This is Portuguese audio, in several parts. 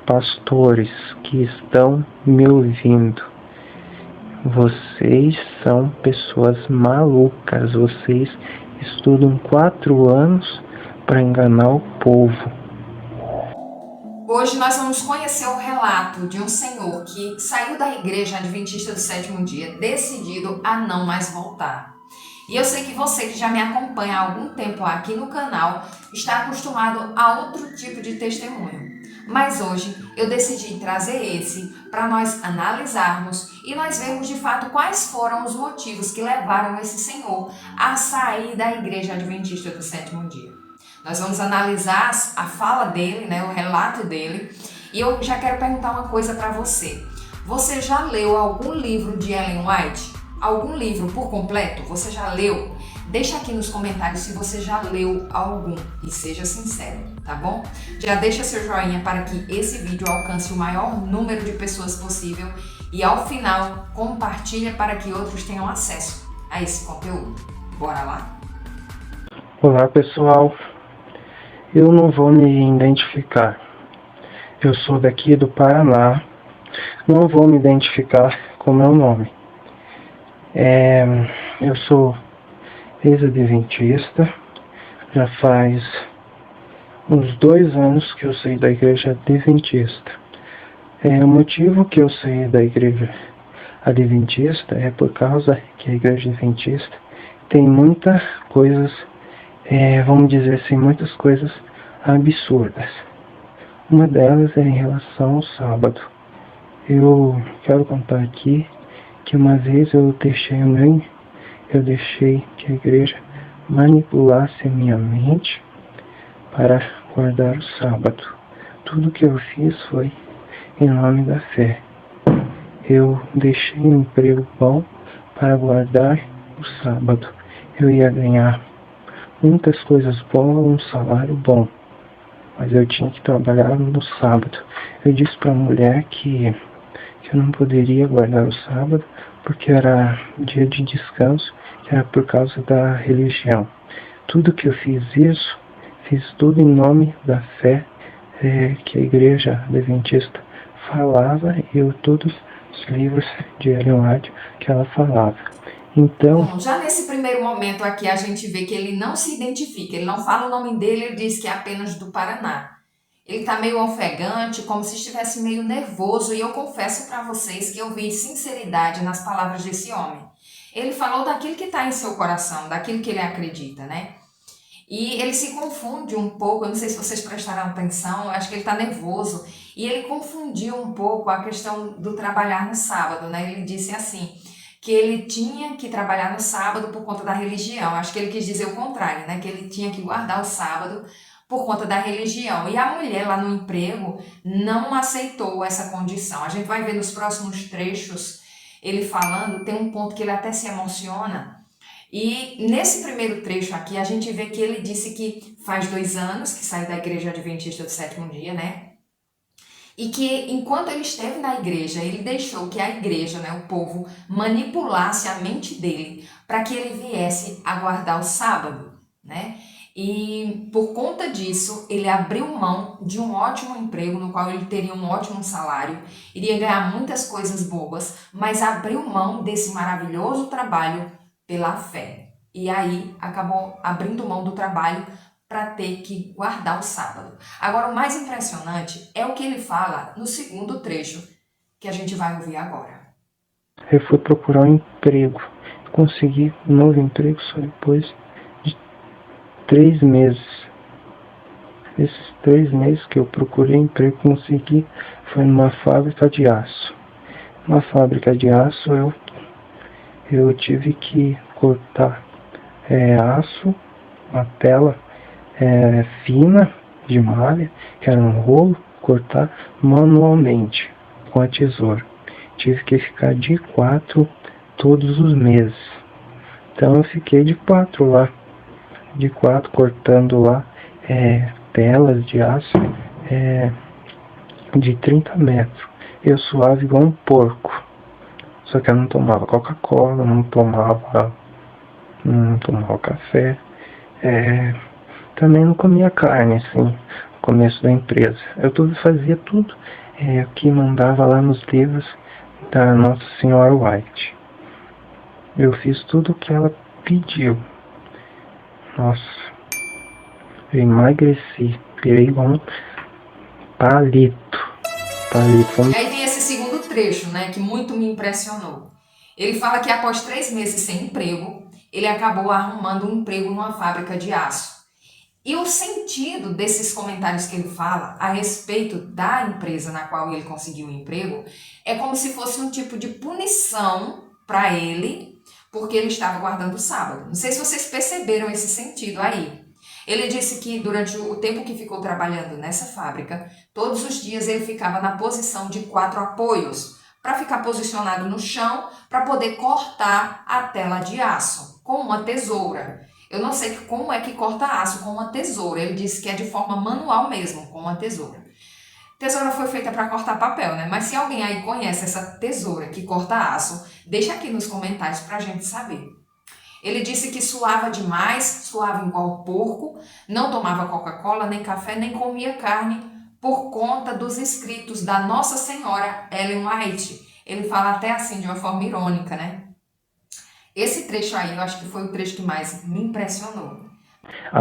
pastores que estão me ouvindo, vocês são pessoas malucas. Vocês estudam 4 anos para enganar o povo. Hoje nós vamos conhecer o relato de um senhor que saiu da igreja adventista do sétimo dia decidido a não mais voltar. E eu sei que você que já me acompanha há algum tempo aqui no canal está acostumado a outro tipo de testemunho. Mas hoje eu decidi trazer esse para nós analisarmos e nós vermos de fato quais foram os motivos que levaram esse senhor a sair da igreja adventista do sétimo dia. Nós vamos analisar a fala dele, o relato dele, e eu já quero perguntar uma coisa para você. Você já leu algum livro de Ellen White? Algum livro por completo? Você já leu? Deixa aqui nos comentários se você já leu algum e seja sincero, tá bom? Já deixa seu joinha para que esse vídeo alcance o maior número de pessoas possível e ao final compartilha para que outros tenham acesso a esse conteúdo. Bora lá? Olá pessoal, eu não vou me identificar. Eu sou daqui do Paraná, não vou me identificar com meu nome. Eu sou ex-adventista, já faz uns 2 anos que eu saí da igreja adventista. O motivo que eu saí da igreja adventista é por causa que a igreja adventista tem muitas coisas, vamos dizer assim, muitas coisas absurdas. Uma delas é em relação ao sábado. Eu quero contar aqui que uma vez eu deixei que a igreja manipulasse a minha mente para guardar o sábado. Tudo que eu fiz foi em nome da fé. Eu deixei um emprego bom para guardar o sábado. Eu ia ganhar muitas coisas boas, um salário bom, mas eu tinha que trabalhar no sábado. Eu disse para a mulher que eu não poderia guardar o sábado porque era dia de descanso, que era por causa da religião. Tudo que eu fiz tudo em nome da fé que a igreja adventista falava e todos os livros de Ellen White que ela falava. Então, bom, já nesse primeiro momento aqui a gente vê que ele não se identifica, ele não fala o nome dele, ele diz que é apenas do Paraná. Ele está meio ofegante, como se estivesse meio nervoso, e eu confesso para vocês que eu vi sinceridade nas palavras desse homem. Ele falou daquilo que está em seu coração, daquilo que ele acredita, E ele se confunde um pouco, eu não sei se vocês prestaram atenção, eu acho que ele está nervoso, e ele confundiu um pouco a questão do trabalhar no sábado, Ele disse assim, que ele tinha que trabalhar no sábado por conta da religião. Acho que ele quis dizer o contrário, que ele tinha que guardar o sábado por conta da religião. E a mulher lá no emprego não aceitou essa condição. A gente vai ver nos próximos trechos ele falando, tem um ponto que ele até se emociona. E nesse primeiro trecho aqui, a gente vê que ele disse que faz 2 anos que saiu da igreja adventista do sétimo dia, E que enquanto ele esteve na igreja, ele deixou que a igreja, o povo, manipulasse a mente dele para que ele viesse a guardar o sábado, E por conta disso, ele abriu mão de um ótimo emprego, no qual ele teria um ótimo salário, iria ganhar muitas coisas boas, mas abriu mão desse maravilhoso trabalho pela fé. E aí acabou abrindo mão do trabalho para ter que guardar o sábado. Agora, o mais impressionante é o que ele fala no segundo trecho, que a gente vai ouvir agora. Eu fui procurar um emprego. Consegui um novo emprego só depois de 3 meses. Esses 3 meses que eu procurei emprego, consegui, foi numa fábrica de aço. Numa fábrica de aço, eu tive que cortar aço, uma tela fina de malha, que era um rolo, cortar manualmente com a tesoura. Tive que ficar de 4 todos os meses. Então eu fiquei de 4 lá, cortando lá telas de aço de 30 metros. Eu suava igual um porco. Só que eu não tomava Coca-Cola, não tomava café. Também não comia carne, assim. começo da empresa. Fazia tudo que mandava lá nos livros da Nossa Senhora White. Eu fiz tudo o que ela pediu. Nossa, eu emagreci, virei igual um palito. E aí tem esse segundo trecho, né, que muito me impressionou. Ele fala que após 3 meses sem emprego, ele acabou arrumando um emprego numa fábrica de aço. E o sentido desses comentários que ele fala a respeito da empresa na qual ele conseguiu o emprego é como se fosse um tipo de punição para ele, porque ele estava guardando o sábado. Não sei se vocês perceberam esse sentido aí. Ele disse que durante o tempo que ficou trabalhando nessa fábrica, todos os dias ele ficava na posição de 4 apoios, para ficar posicionado no chão, para poder cortar a tela de aço com uma tesoura. Eu não sei como é que corta aço com uma tesoura. Ele disse que é de forma manual mesmo, com uma tesoura. Tesoura foi feita para cortar papel, né? Mas se alguém aí conhece essa tesoura que corta aço, deixa aqui nos comentários para a gente saber. Ele disse que suava demais, suava igual porco, não tomava Coca-Cola, nem café, nem comia carne, por conta dos escritos da Nossa Senhora Ellen White. Ele fala até assim, de uma forma irônica, né? Esse trecho aí, eu acho que foi o trecho que mais me impressionou.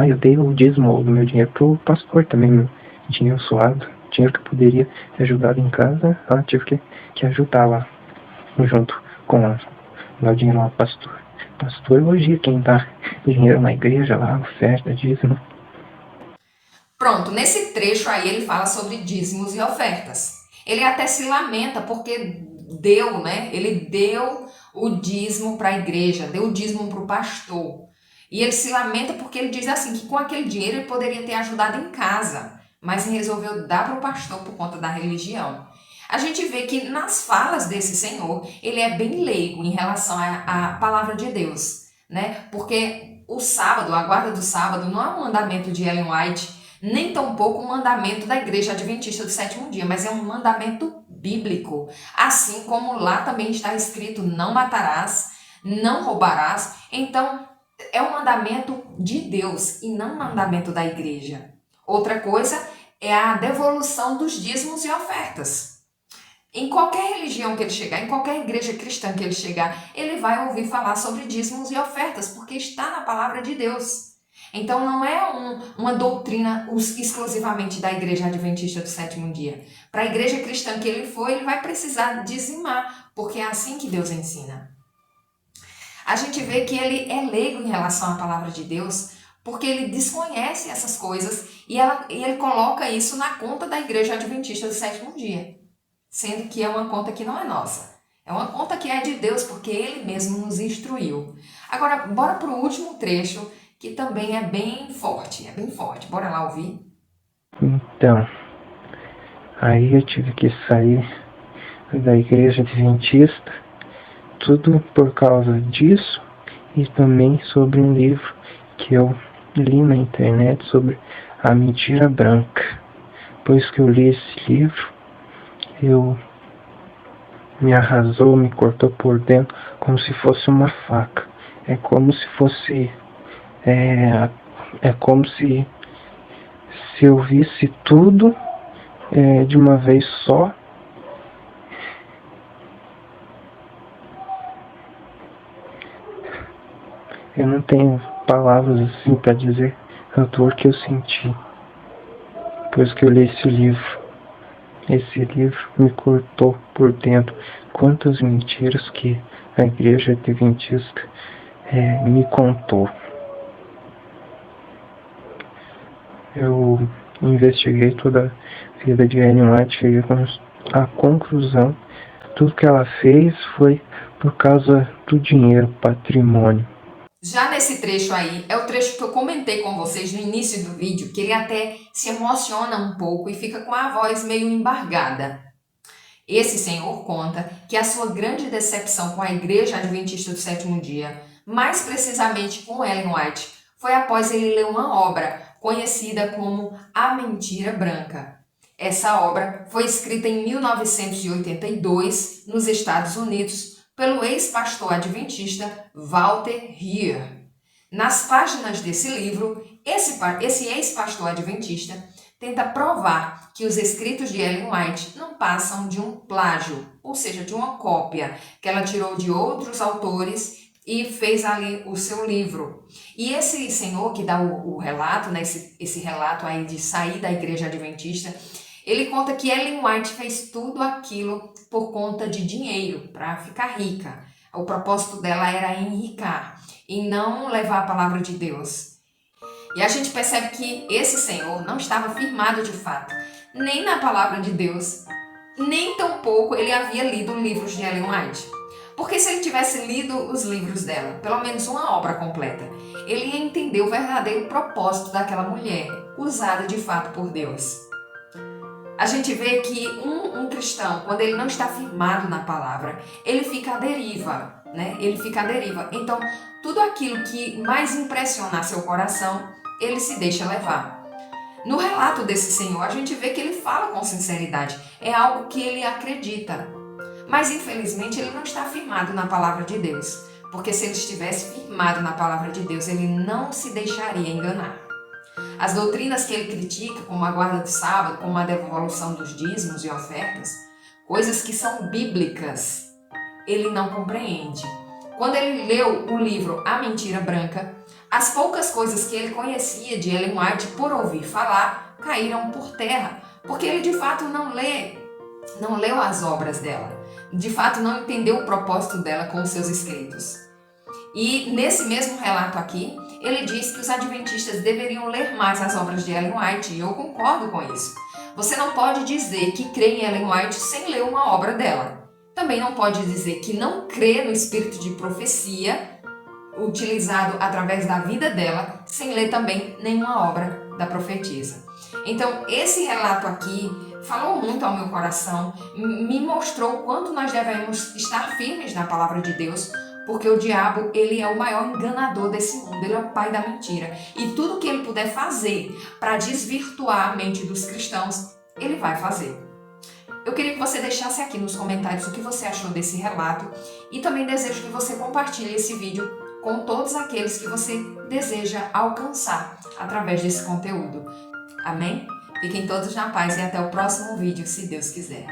Eu dei o dízimo do meu dinheiro pro pastor também, meu dinheiro suado, dinheiro que poderia ter ajudado em casa, tive que ajudar lá, junto com o dinheiro lá, pastor. Pastor elogia quem dá dinheiro na igreja lá, oferta, dízimo. Pronto, nesse trecho aí ele fala sobre dízimos e ofertas. Ele até se lamenta porque deu, né? Ele deu o dízimo para a igreja, deu o dízimo para o pastor. E ele se lamenta porque ele diz assim, que com aquele dinheiro ele poderia ter ajudado em casa, mas resolveu dar para o pastor por conta da religião. A gente vê que nas falas desse senhor, ele é bem leigo em relação à palavra de Deus, né? Porque o sábado, a guarda do sábado, não é um mandamento de Ellen White, nem tampouco um mandamento da Igreja Adventista do Sétimo Dia, mas é um mandamento bíblico. Assim como lá também está escrito, não matarás, não roubarás. Então, é um mandamento de Deus e não um mandamento da igreja. Outra coisa é a devolução dos dízimos e ofertas. Em qualquer religião que ele chegar, em qualquer igreja cristã que ele chegar, ele vai ouvir falar sobre dízimos e ofertas, porque está na palavra de Deus. Então não é uma doutrina exclusivamente da Igreja Adventista do Sétimo Dia. Para a igreja cristã que ele for, ele vai precisar dizimar, porque é assim que Deus ensina. A gente vê que ele é leigo em relação à palavra de Deus, porque ele desconhece essas coisas e ele coloca isso na conta da Igreja Adventista do Sétimo Dia, sendo que é uma conta que não é nossa. É uma conta que é de Deus, porque ele mesmo nos instruiu. Agora, bora para o último trecho, que também é bem forte, Bora lá ouvir? Então, aí eu tive que sair da Igreja Adventista, tudo por causa disso, e também sobre um livro que eu li na internet sobre a mentira branca. Depois que eu li esse livro, me arrasou, me cortou por dentro como se fosse uma faca. É como se fosse como se eu visse tudo de uma vez só. Eu não tenho palavras assim para dizer a dor que eu senti depois que eu li esse livro. Esse livro me cortou por dentro. Quantas mentiras que a Igreja Adventista me contou. Eu investiguei toda a vida de Ellen White, cheguei à conclusão tudo que ela fez foi por causa do dinheiro, patrimônio. Já nesse trecho aí, é o trecho que eu comentei com vocês no início do vídeo, que ele até se emociona um pouco e fica com a voz meio embargada. Esse senhor conta que a sua grande decepção com a Igreja Adventista do Sétimo Dia, mais precisamente com Ellen White, foi após ele ler uma obra conhecida como A Mentira Branca. Essa obra foi escrita em 1982 nos Estados Unidos pelo ex-pastor adventista Walter Heer. Nas páginas desse livro, esse ex-pastor adventista tenta provar que os escritos de Ellen White não passam de um plágio, ou seja, de uma cópia que ela tirou de outros autores e fez ali o seu livro. E esse senhor que dá o relato, né, esse relato aí de sair da igreja adventista, ele conta que Ellen White fez tudo aquilo por conta de dinheiro, para ficar rica. O propósito dela era enricar e não levar a palavra de Deus. E a gente percebe que esse senhor não estava firmado de fato, nem na palavra de Deus, nem tampouco ele havia lido livros de Ellen White. Porque se ele tivesse lido os livros dela, pelo menos uma obra completa, ele ia entender o verdadeiro propósito daquela mulher, usada de fato por Deus. A gente vê que um cristão, quando ele não está firmado na palavra, ele fica à deriva, né? Ele fica à deriva. Então, tudo aquilo que mais impressiona seu coração, ele se deixa levar. No relato desse senhor, a gente vê que ele fala com sinceridade. É algo que ele acredita. Mas, infelizmente, ele não está firmado na palavra de Deus. Porque se ele estivesse firmado na palavra de Deus, ele não se deixaria enganar. As doutrinas que ele critica, como a guarda do sábado, como a devolução dos dízimos e ofertas, coisas que são bíblicas, ele não compreende. Quando ele leu o livro A Mentira Branca, as poucas coisas que ele conhecia de Ellen White por ouvir falar caíram por terra, porque ele de fato não leu as obras dela, de fato não entendeu o propósito dela com os seus escritos. E nesse mesmo relato aqui, ele diz que os adventistas deveriam ler mais as obras de Ellen White, e eu concordo com isso. Você não pode dizer que crê em Ellen White sem ler uma obra dela. Também não pode dizer que não crê no espírito de profecia utilizado através da vida dela, sem ler também nenhuma obra da profetisa. Então, esse relato aqui falou muito ao meu coração, me mostrou o quanto nós devemos estar firmes na palavra de Deus, porque o diabo, ele é o maior enganador desse mundo, ele é o pai da mentira. E tudo que ele puder fazer para desvirtuar a mente dos cristãos, ele vai fazer. Eu queria que você deixasse aqui nos comentários o que você achou desse relato e também desejo que você compartilhe esse vídeo com todos aqueles que você deseja alcançar através desse conteúdo. Amém? Fiquem todos na paz e até o próximo vídeo, se Deus quiser.